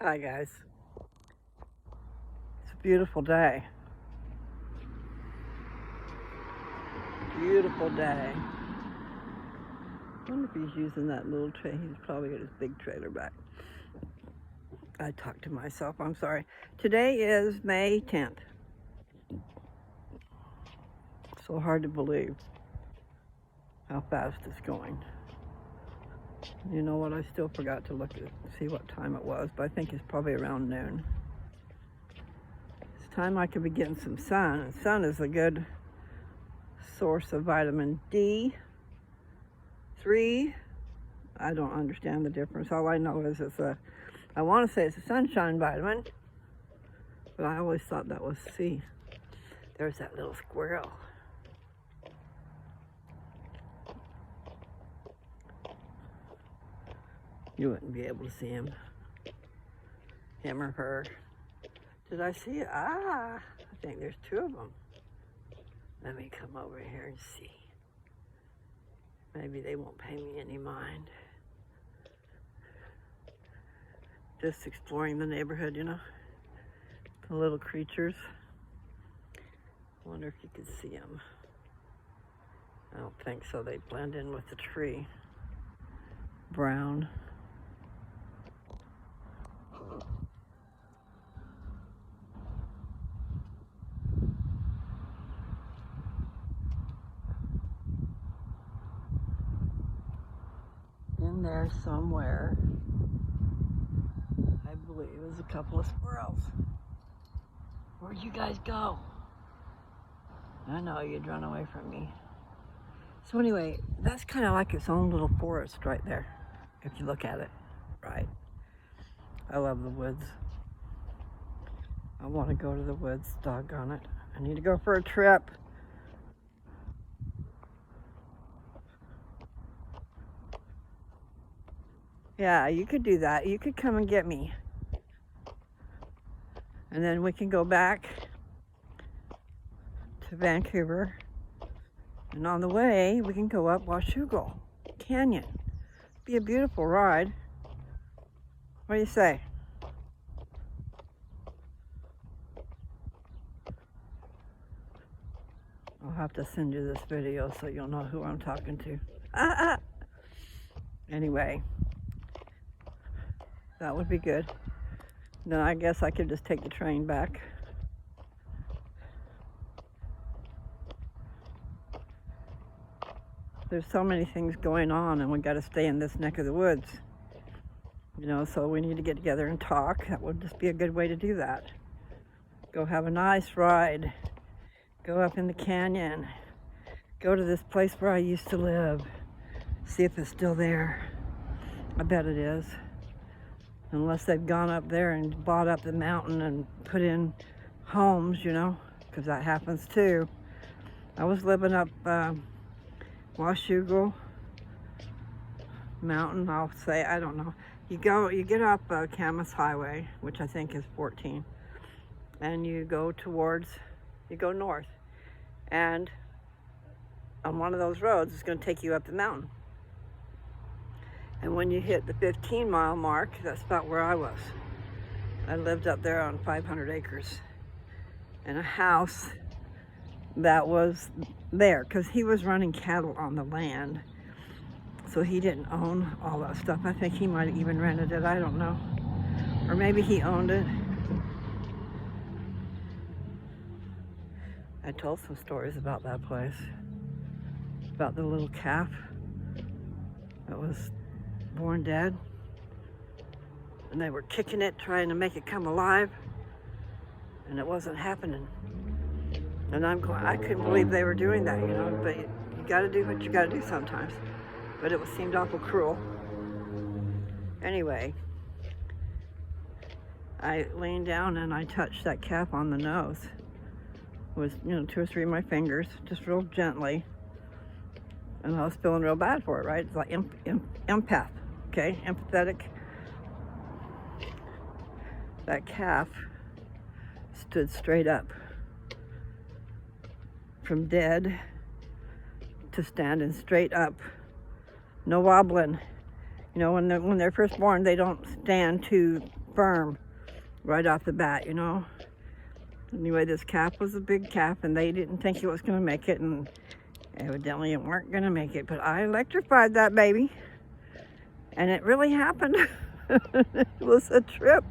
Hi guys. It's a beautiful day. Beautiful day. I wonder if he's using that little tray. He's probably got his big trailer back. I talked to myself, I'm sorry. Today is May 10th. So hard to believe how fast it's going. You know what, I still forgot to look at see what time it was, but I think it's probably around noon. It's time I could be getting some sun. And sun is a good source of vitamin D3. I don't understand the difference. All I know is I want to say it's a sunshine vitamin, but I always thought that was C. There's that little squirrel. You wouldn't be able to see him or her. Did I see it? I think there's two of them. Let me come over here and see. Maybe they won't pay me any mind. Just exploring the neighborhood, you know, the little creatures. I wonder if you could see them. I don't think so. They blend in with the tree. Brown. In there somewhere, I believe, is a couple of squirrels. Where'd you guys go? I know you'd run away from me. So anyway, that's kind of like its own little forest right there, if you look at it right. I love the woods. I want to go to the woods, doggone it. I need to go for a trip. Yeah, you could do that. You could come and get me. And then we can go back to Vancouver. And on the way, we can go up Washougal Canyon. Be a beautiful ride. What do you say? I'll have to send you this video so you'll know who I'm talking to. Anyway, that would be good. Then I guess I could just take the train back. There's so many things going on and we got to stay in this neck of the woods. You know, so we need to get together and talk. That would just be a good way to do that. Go have a nice ride. Go up in the canyon. Go to this place where I used to live. See if it's still there. I bet it is. Unless they've gone up there and bought up the mountain and put in homes, you know, because that happens too. I was living up Washougal Mountain, I'll say, I don't know. You get up Camas Highway, which I think is 14, and you go north. And on one of those roads, it's going to take you up the mountain. And when you hit the 15-mile mark, that's about where I was. I lived up there on 500 acres in a house that was there because he was running cattle on the land. So he didn't own all that stuff. I think he might have even rented it. I don't know. Or maybe he owned it. I told some stories about that place. About the little calf that was born dead. And they were kicking it, trying to make it come alive. And it wasn't happening. And I couldn't believe they were doing that, you know. But you gotta do what you gotta do sometimes. But it seemed awful cruel. Anyway, I leaned down and I touched that calf on the nose. It was, you know, 2 or 3 of my fingers, just real gently. And I was feeling real bad for it, right? It's like empath, okay? Empathetic. That calf stood straight up. From dead to standing straight up. No wobbling. You know, when they're first born, they don't stand too firm right off the bat, you know. Anyway, this calf was a big calf, and they didn't think it was going to make it, and evidently it weren't going to make it. But I electrified that baby, and it really happened. It was a trip.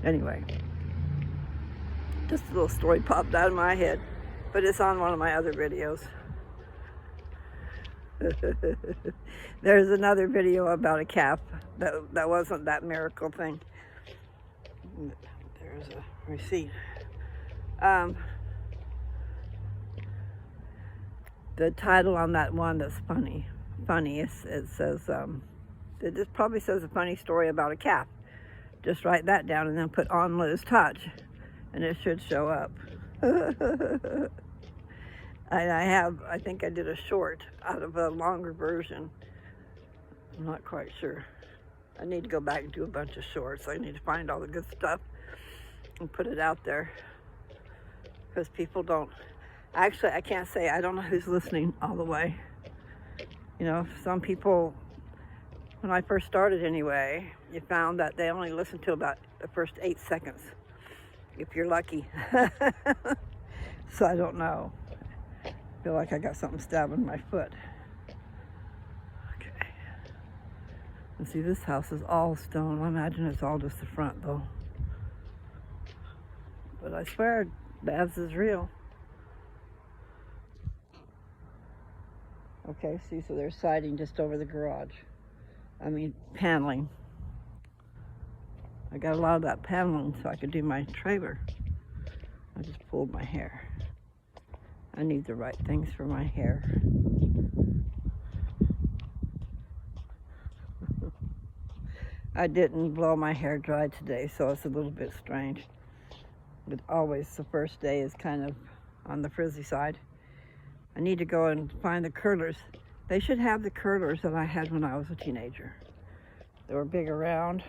Anyway, just a little story popped out of my head, but it's on one of my other videos. There's another video about a calf that wasn't that miracle thing. There's a receipt. The title on that one that's funny, it says, it just probably says a funny story about a calf. Just write that down and then put on Liz Touch, and it should show up. I think I did a short out of a longer version. I'm not quite sure. I need to go back and do a bunch of shorts. I need to find all the good stuff and put it out there, because people don't, actually, I can't say, I don't know who's listening all the way. You know, some people, when I first started anyway, you found that they only listened to about the first 8 seconds, if you're lucky. So I don't know. I feel like I got something stabbing my foot. Okay. And see, this house is all stone. I imagine it's all just the front though. But I swear, Babs is real. Okay, see, so there's siding just over the garage. I mean, paneling. I got a lot of that paneling so I could do my trailer. I just pulled my hair. I need the right things for my hair. I didn't blow my hair dry today, so it's a little bit strange. But always the first day is kind of on the frizzy side. I need to go and find the curlers. They should have the curlers that I had when I was a teenager. They were big around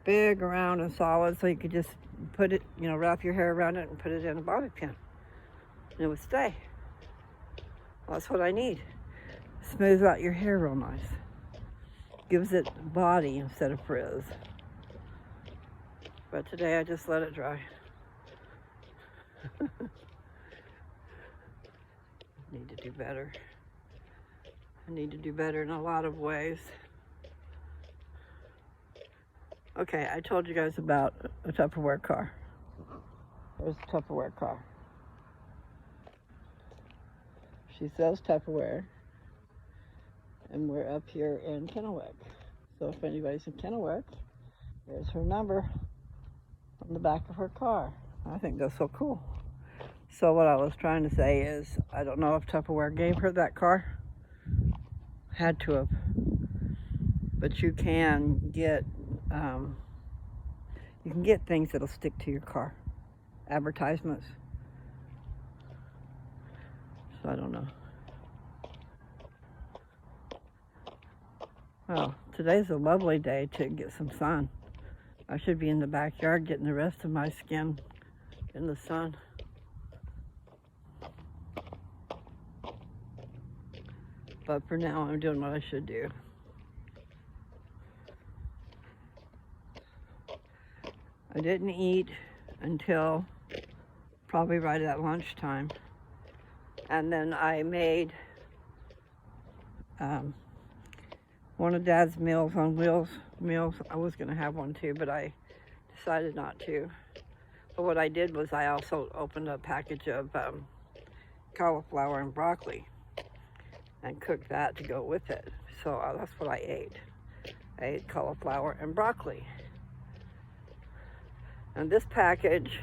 and solid, so you could just put it, you know, wrap your hair around it and put it in a bobby pin. And it would stay. Well, that's what I need. Smooths out your hair real nice. Gives it body instead of frizz. But today I just let it dry. Need to do better. I need to do better in a lot of ways. Okay, I told you guys about a Tupperware car. There's a Tupperware car. She sells Tupperware, and we're up here in Kennewick. So if anybody's in Kennewick, there's her number on the back of her car. I think that's so cool. So what I was trying to say is, I don't know if Tupperware gave her that car. Had to have. But you can get things that'll stick to your car. Advertisements. So I don't know. Well, today's a lovely day to get some sun. I should be in the backyard getting the rest of my skin in the sun. But for now, I'm doing what I should do. I didn't eat until probably right at lunchtime. And then I made one of Dad's Meals on Wheels meals. I was going to have one too, but I decided not to. But what I did was I also opened a package of cauliflower and broccoli and cooked that to go with it. So that's what I ate. I ate cauliflower and broccoli. And this package,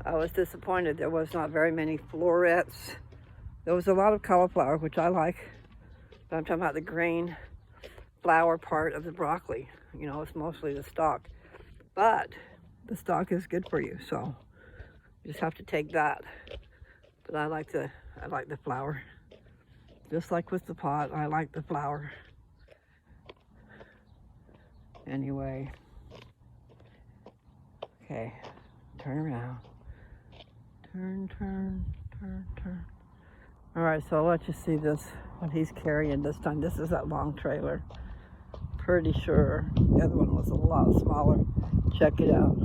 I was disappointed there was not very many florets. There was a lot of cauliflower, which I like, but I'm talking about the green flower part of the broccoli. You know, it's mostly the stalk. But the stalk is good for you, so you just have to take that. But I like the flower. Just like with the pot, I like the flower. Anyway. Okay, turn around. Turn. All right, so I'll let you see this, what he's carrying this time. This is that long trailer. pretty sure the other one was a lot smaller. Check it out.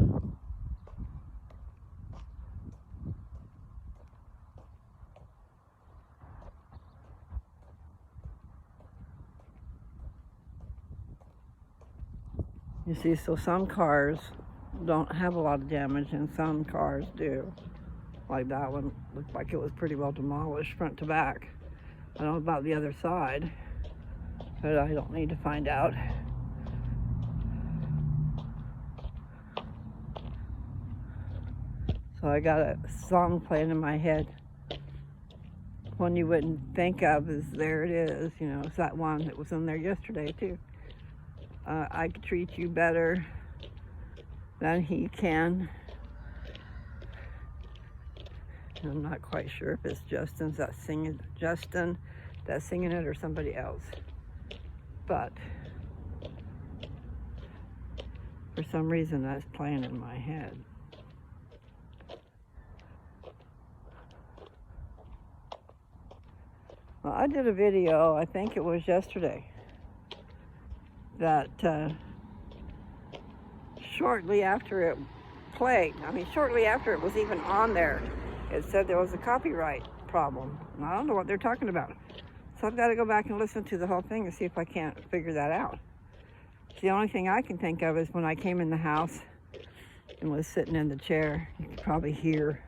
You see, so some cars don't have a lot of damage and some cars do. Like that one looked like it was pretty well demolished front to back. I don't know about the other side, but I don't need to find out. So I got a song playing in my head. One you wouldn't think of is There It Is, you know, it's that one that was in there yesterday too. I could treat you better than he can. I'm not quite sure if it's Justin that's singing it or somebody else. But for some reason that's playing in my head. Well, I did a video, I think it was yesterday, that shortly after it played, shortly after it was even on there, it said there was a copyright problem. And I don't know what they're talking about. So I've got to go back and listen to the whole thing and see if I can't figure that out. The only thing I can think of is when I came in the house and was sitting in the chair, you could probably hear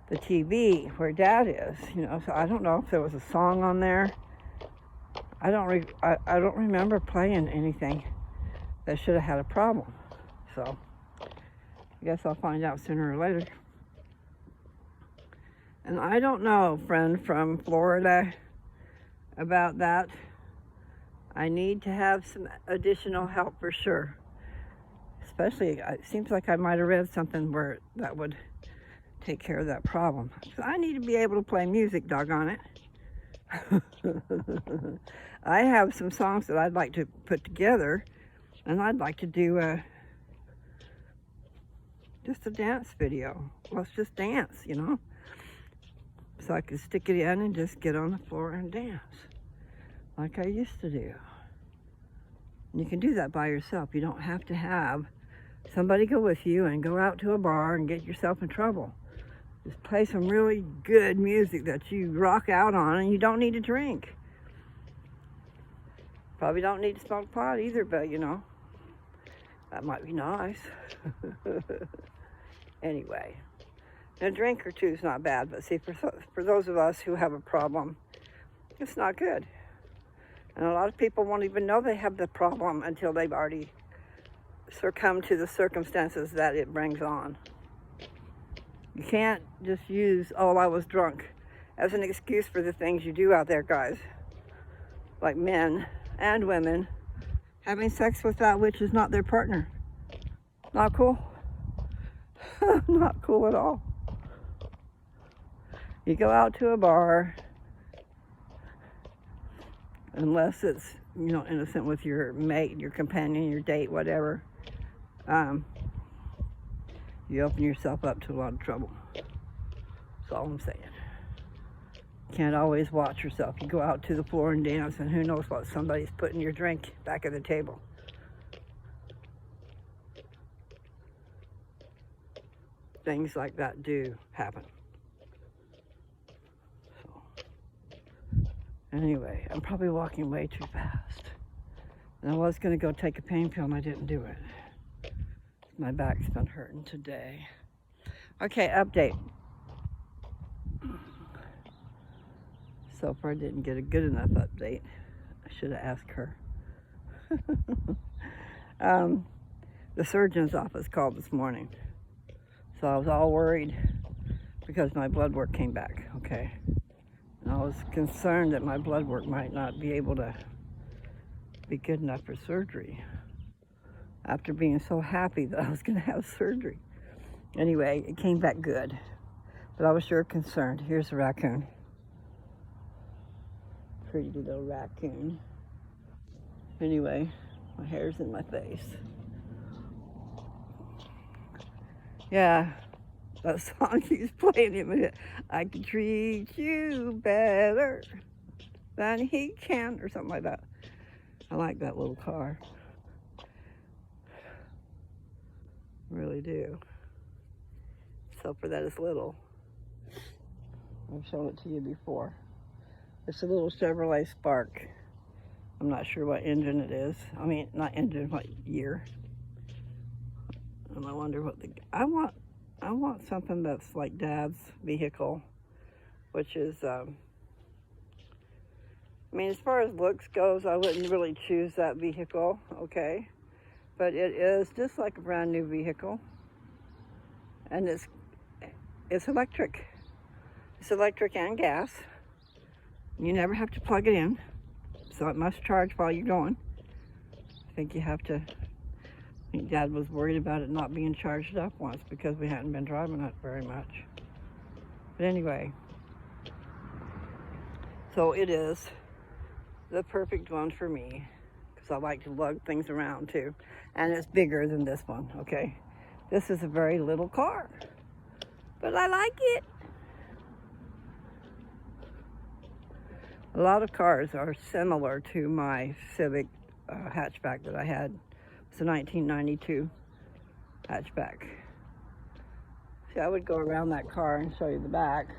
the TV where Dad is, you know. So I don't know if there was a song on there. I don't remember playing anything that should have had a problem. So I guess I'll find out sooner or later. And I don't know, friend from Florida, about that. I need to have some additional help for sure. Especially, it seems like I might have read something where that would take care of that problem. So I need to be able to play music, doggone it. I have some songs that I'd like to put together, and I'd like to do just a dance video. Let's just dance, you know? So I could stick it in and just get on the floor and dance like I used to do. And you can do that by yourself. You don't have to have somebody go with you and go out to a bar and get yourself in trouble. Just play some really good music that you rock out on, and you don't need to drink. Probably don't need to smoke pot either, but you know, that might be nice. Anyway, a drink or two is not bad, but see, for those of us who have a problem, it's not good. And a lot of people won't even know they have the problem until they've already succumbed to the circumstances that it brings on. You can't just use, oh, I was drunk, as an excuse for the things you do out there, guys. Like men and women having sex with that which is not their partner. Not cool. Not cool at all. You go out to a bar, unless it's, you know, innocent with your mate, your companion, your date, whatever. You open yourself up to a lot of trouble. That's all I'm saying. You can't always watch yourself. You go out to the floor and dance, and who knows what somebody's putting your drink back at the table. Things like that do happen. So, anyway, I'm probably walking way too fast. And I was going to go take a pain pill, and I didn't do it. My back's been hurting today. Okay, update. So far I didn't get a good enough update. I should have asked her. The surgeon's office called this morning. So I was all worried because my blood work came back, okay? And I was concerned that my blood work might not be able to be good enough for surgery after being so happy that I was going to have surgery. Anyway, it came back good, but I was sure concerned. Here's a raccoon. Pretty little raccoon. Anyway, my hair's in my face. Yeah, that song he's playing in a minute. I can treat you better than he can, or something like that. I like that little car. Really do. Except for that it's little. I've shown it to you before. It's a little Chevrolet Spark. I'm not sure what engine it is. I mean, not engine, what year. And I wonder what I want something that's like Dad's vehicle, which is, I mean, as far as looks goes, I wouldn't really choose that vehicle, okay? But it is just like a brand new vehicle. And it's electric. It's electric and gas. You never have to plug it in, so it must charge while you're going. I think Dad was worried about it not being charged up once because we hadn't been driving it very much. But anyway, so it is the perfect one for me because I like to lug things around too. And it's bigger than this one, okay? This is a very little car, but I like it. A lot of cars are similar to my Civic hatchback that I had. It's a 1992 hatchback. See, I would go around that car and show you the back.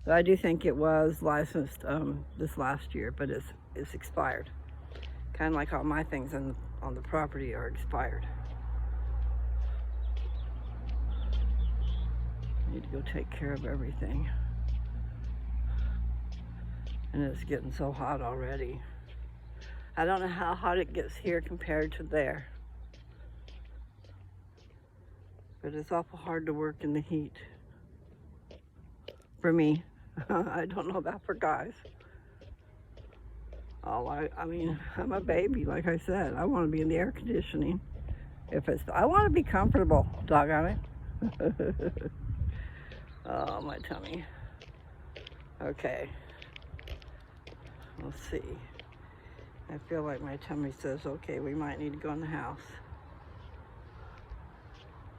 But I do think it was licensed this last year, but it's expired. Kind of like all my things on the property are expired. I need to go take care of everything. And it's getting so hot already. I don't know how hot it gets here compared to there. But it's awful hard to work in the heat. For me. I don't know about for guys. Oh, I mean, I'm a baby, like I said. I want to be in the air conditioning. I want to be comfortable, doggone it. Oh, my tummy. Okay. Let's see. I feel like my tummy says, okay, we might need to go in the house.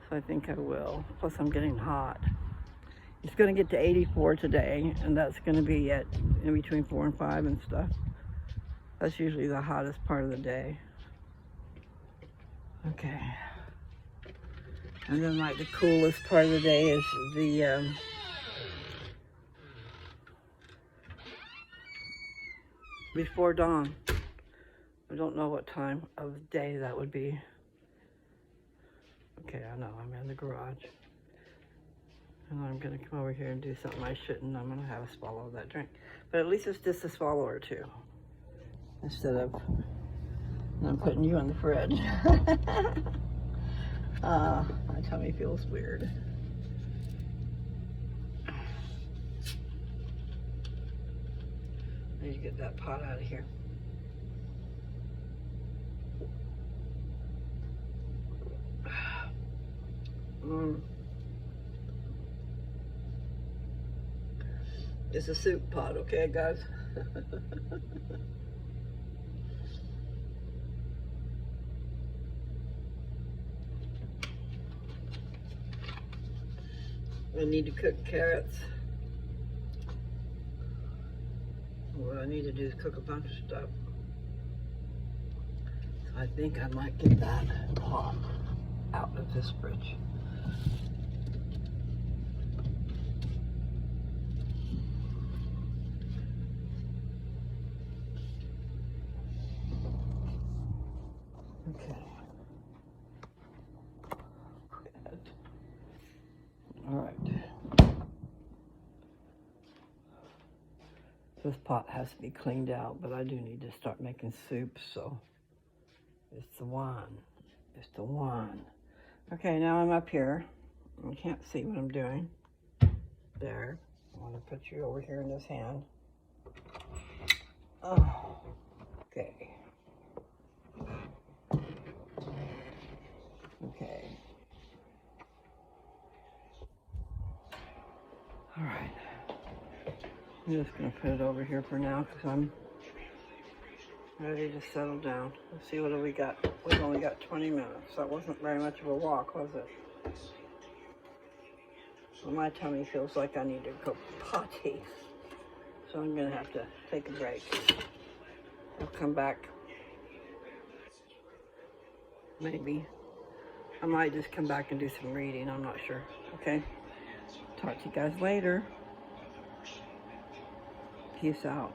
So I think I will. Plus I'm getting hot. It's going to get to 84 today, and that's going to be in between 4 and 5 and stuff. That's usually the hottest part of the day. Okay. And then like the coolest part of the day is the before dawn. I don't know what time of day that would be. Okay, I know, I'm in the garage. And I'm gonna come over here and do something I shouldn't. I'm gonna have a swallow of that drink. But at least it's just a swallow or two. Instead of, I'm putting you in the fridge. My tummy feels weird. I need to get that pot out of here. It's a soup pot, okay, guys? I need to cook carrots. What I need to do is cook a bunch of stuff. So I think I might get that pot out of this fridge. Okay. All right. This pot has to be cleaned out, but I do need to start making soup, so it's the one. It's the one. Okay, now I'm up here. You can't see what I'm doing. There. I want to put you over here in this hand. Oh, okay. Okay. All right. I'm just going to put it over here for now because I'm ready to settle down. Let's see what we got. We've only got 20 minutes. That wasn't very much of a walk, was it? Well, my tummy feels like I need to go potty. So I'm going to have to take a break. I'll come back maybe. I might just come back and do some reading, I'm not sure. Okay? Talk to you guys later. Peace out.